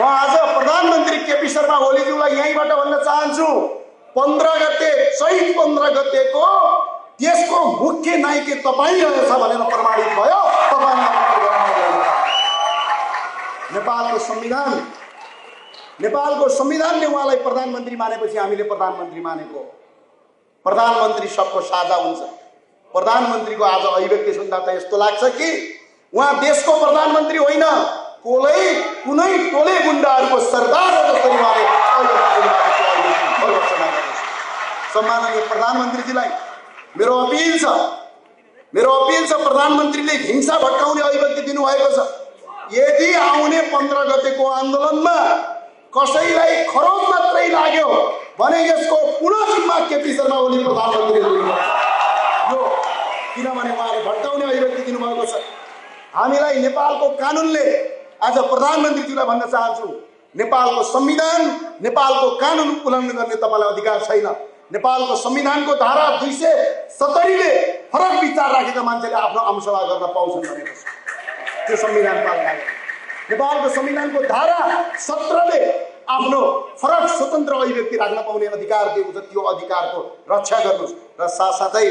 आज प्रधानमन्त्री केपी शर्मा ओलीज्यूलाई यहीँबाट भन्न चाहन्छु, 15 गते चैत 15 गतेको देशको मुख्य नायक तपाईँ रहेछ भनेर प्रमाणित भयो। नेपालको संविधानले उहाँलाई प्रधानमन्त्री मानेपछि हामीले प्रधानमन्त्री मानेको। प्रधानमन्त्री सबको साझा हुन्छ। प्रधानमन्त्रीको आज अभिव्यक्ति सुन्दा त यस्तो लाग्छ कि उहाँ देशको प्रधानमन्त्री होइन, कुनै टोले गुण्डाहरूको सरदार हो जसरी उहाँले सम्माननीय प्रधानमन्त्रीजीलाई मेरो अपिल छ प्रधानमन्त्रीले हिंसा भट्काउने अभिव्यक्ति दिनुभएको छ। यदि आउने 15 गतेको आन्दोलनमा कसैलाई खरोच मात्रै लाग्यो भने यसको पुनः जिम्मा केपी शर्मा ओली प्रधानमन्त्रीले लिनुपर्छ। यो किनभने उहाँले भट्काउने अभिव्यक्ति दिनुभएको छ। हामीलाई नेपालको कानुनले आज प्रधानमन्त्रीज्यूलाई भन्न चाहन्छु, नेपालको संविधान, नेपालको कानुन उल्लङ्घन गर्ने तपाईलाई अधिकार छैन। नेपालको संविधानको धारा 270 ले फरक विचार राखेका मान्छेले आफ्नो आमसभा गर्न पाउँछन् भनेको छ। त्यो संविधान पालना गर्नु। नेपालको संविधानको धारा 17 ले आफ्नो फरक स्वतन्त्र अभिव्यक्ति राख्न पाउने अधिकार दिएको छ। त्यो अधिकारको रक्षा गर्नुहोस् र साथसाथै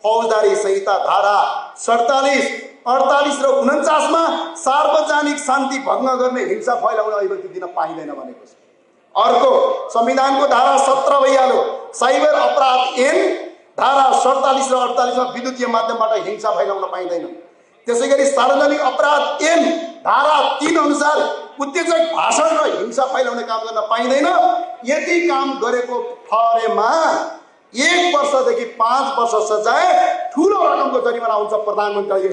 फौजदारी संहिता धारा 47, 48 र 49 मा सार्वजनिक शान्ति भङ्ग गर्ने, हिंसा फैलाउने अभिव्यक्ति दिन पाइँदैन भनेको छ। अर्को संविधानको धारा 17 भइहाल्यो, साइबर अपराध ऐन धारा 47 र 48 मा विद्युतीय माध्यमबाट हिंसा फैलाउन पाइँदैन। त्यसैगरी सार्वजनिक अपराध ऐन धारा 3 अनुसार उत्तेजक भाषण र हिंसा फैलाउने काम गर्न पाइँदैन। यदि काम गरेको ठहरेमा 1 वर्षदेखि 5 वर्ष सजाय, ठूलो रकमको जरिवाना हुन्छ। प्रधानमन्त्री